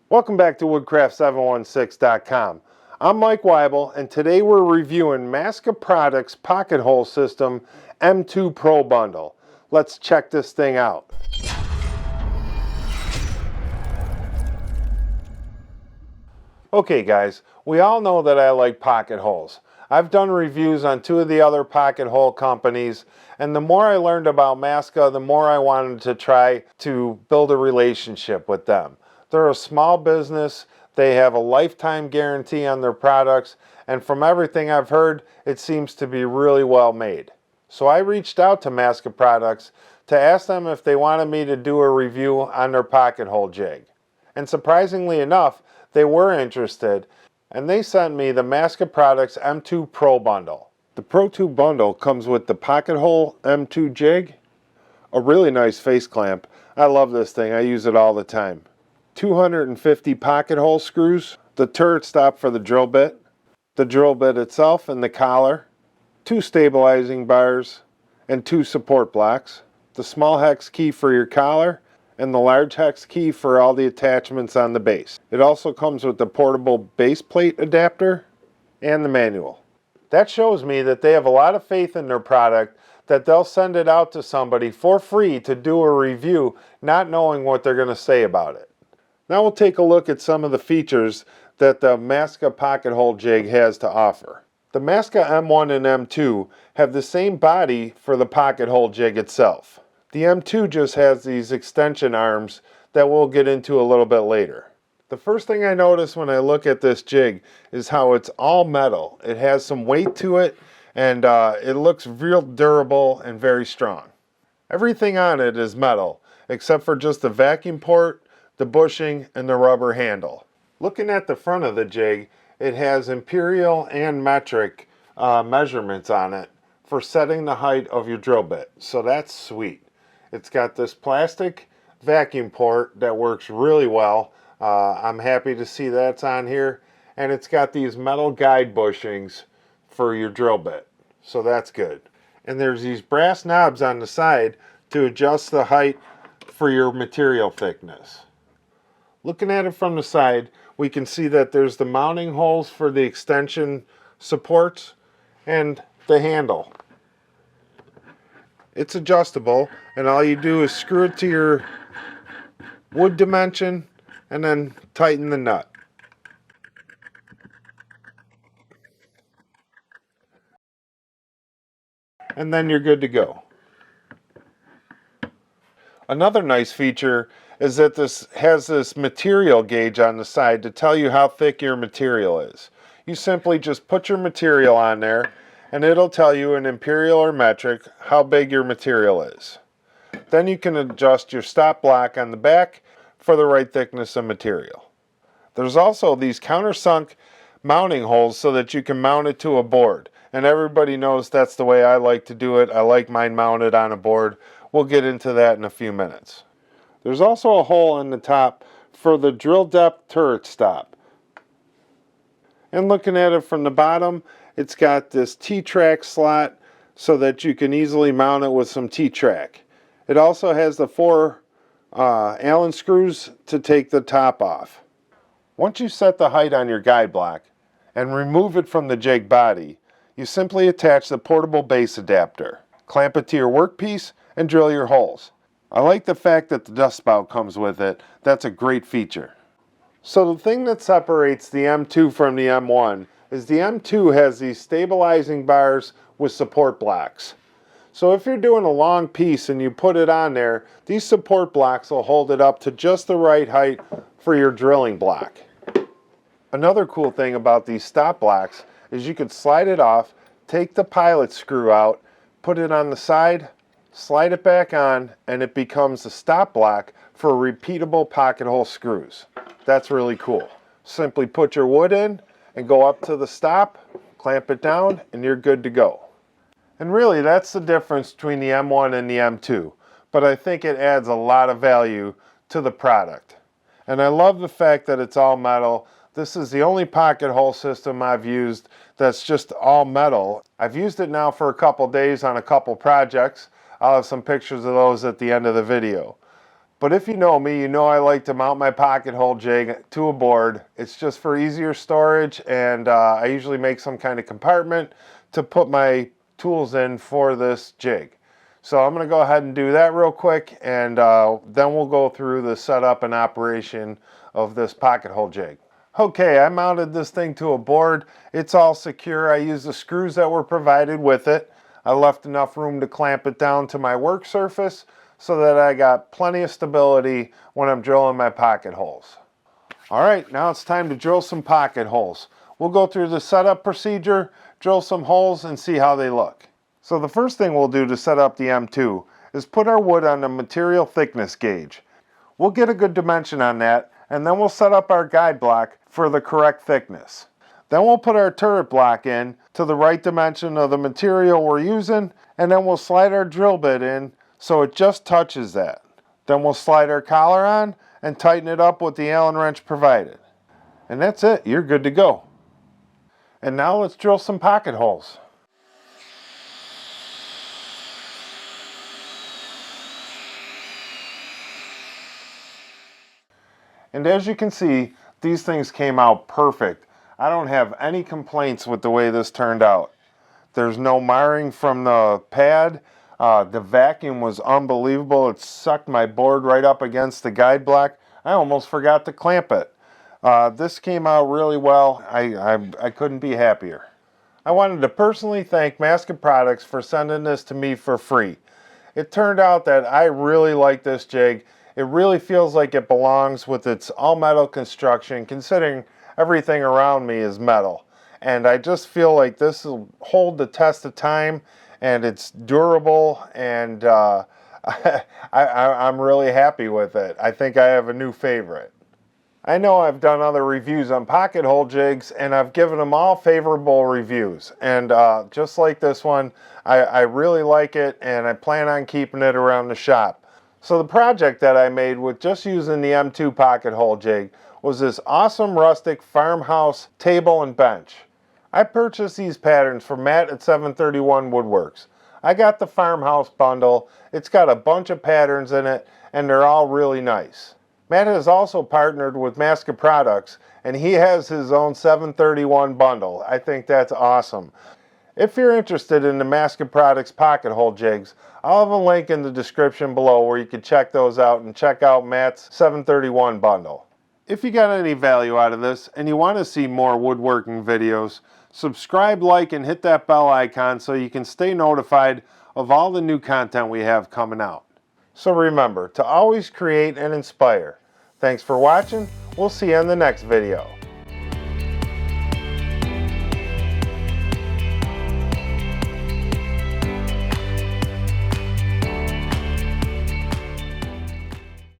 Welcome back to Woodcraft716.com. I'm Mike Weibel, and today we're reviewing Massca Products Pocket Hole System M2 Pro Bundle. Let's check this thing out. Okay guys, we all know that I like pocket holes. I've done reviews on two of the other pocket hole companies, and the more I learned about Massca, the more I wanted to try to build a relationship with them. They're a small business, they have a lifetime guarantee on their products, and from everything I've heard, it seems to be really well made. So I reached out to Massca Products to ask them if they wanted me to do a review on their pocket hole jig. And surprisingly enough, they were interested, and they sent me the Massca Products M2 Pro Bundle. The Pro 2 bundle comes with the pocket hole M2 jig, a really nice face clamp. I love this thing, I use it all the time. 250 pocket hole screws, the turret stop for the drill bit itself and the collar, 2 stabilizing bars, and 2 support blocks, the small hex key for your collar, and the large hex key for all the attachments on the base. It also comes with the portable base plate adapter and the manual. That shows me that they have a lot of faith in their product, that they'll send it out to somebody for free to do a review, not knowing what they're going to say about it. Now we'll take a look at some of the features that the Massca Pocket Hole Jig has to offer. The Massca M1 and M2 have the same body for the pocket hole jig itself. The M2 just has these extension arms that we'll get into a little bit later. The first thing I notice when I look at this jig is how it's all metal. It has some weight to it, and it looks real durable and very strong. Everything on it is metal, except for just the vacuum port, the bushing, and the rubber handle. Looking at the front of the jig, it has imperial and metric measurements on it for setting the height of your drill bit, so that's sweet. It's got this plastic vacuum port that works really well. I'm happy to see that's on here, and it's got these metal guide bushings for your drill bit, so that's good. And there's these brass knobs on the side to adjust the height for your material thickness. Looking at it from the side, we can see that there's the mounting holes for the extension supports and the handle. It's adjustable, and all you do is screw it to your wood dimension and then tighten the nut. And then you're good to go. Another nice feature is that this has this material gauge on the side to tell you how thick your material is. You simply just put your material on there, and it'll tell you in imperial or metric how big your material is. Then you can adjust your stop block on the back for the right thickness of material. There's also these countersunk mounting holes so that you can mount it to a board. And everybody knows that's the way I like to do it. I like mine mounted on a board. We'll get into that in a few minutes. There's also a hole in the top for the drill depth turret stop. And looking at it from the bottom, it's got this T-track slot so that you can easily mount it with some T-track. It also has the 4 Allen screws to take the top off. Once you set the height on your guide block and remove it from the jig body, you simply attach the portable base adapter, clamp it to your workpiece, and drill your holes. I like the fact that the dust spout comes with it. That's a great feature. So the thing that separates the M2 from the M1 is the M2 has these stabilizing bars with support blocks. So if you're doing a long piece and you put it on there, these support blocks will hold it up to just the right height for your drilling block. Another cool thing about these stop blocks is you could slide it off, take the pilot screw out, put it on the side, slide it back on, and it becomes a stop block for repeatable pocket hole screws. That's really cool. Simply put your wood in and go up to the stop, clamp it down, and you're good to go. And really, that's the difference between the M1 and the M2, but I think it adds a lot of value to the product. And I love the fact that it's all metal. This is the only pocket hole system I've used that's just all metal. I've used it now for a couple days on a couple projects. I'll have some pictures of those at the end of the video. But if you know me, you know I like to mount my pocket hole jig to a board. It's just for easier storage, and I usually make some kind of compartment to put my tools in for this jig. So I'm going to go ahead and do that real quick, and then we'll go through the setup and operation of this pocket hole jig. Okay, I mounted this thing to a board. It's all secure. I used the screws that were provided with it. I left enough room to clamp it down to my work surface so that I got plenty of stability when I'm drilling my pocket holes. All right, now it's time to drill some pocket holes. We'll go through the setup procedure, drill some holes, and see how they look. So the first thing we'll do to set up the M2 is put our wood on the material thickness gauge. We'll get a good dimension on that, and then we'll set up our guide block for the correct thickness. Then we'll put our turret block in to the right dimension of the material we're using, and then we'll slide our drill bit in so it just touches that. Then we'll slide our collar on and tighten it up with the Allen wrench provided. And that's it, you're good to go. And now let's drill some pocket holes. And as you can see, these things came out perfect. I don't have any complaints with the way this turned out. There's no marring from the pad. The vacuum was unbelievable. It sucked my board right up against the guide block. I almost forgot to clamp it. This came out really well. I couldn't be happier. I wanted to personally thank Massca Products for sending this to me for free. It turned out that I really like this jig. It really feels like it belongs with its all-metal construction, considering everything around me is metal. And I just feel like this will hold the test of time, and it's durable, and I'm really happy with it. I think I have a new favorite. I know I've done other reviews on pocket hole jigs, and I've given them all favorable reviews. And just like this one, I really like it, and I plan on keeping it around the shop. So the project that I made with just using the M2 pocket hole jig was this awesome rustic farmhouse table and bench. I purchased these patterns from Matt at 731 Woodworks. I got the farmhouse bundle. It's got a bunch of patterns in it, and they're all really nice. Matt has also partnered with Massca Products, and he has his own 731 bundle. I think that's awesome. If you're interested in the Massca Products pocket hole jigs, I'll have a link in the description below where you can check those out and check out Matt's 731 bundle. If you got any value out of this and you want to see more woodworking videos, subscribe, like, and hit that bell icon so you can stay notified of all the new content we have coming out. So remember to always create and inspire. Thanks for watching. We'll see you in the next video.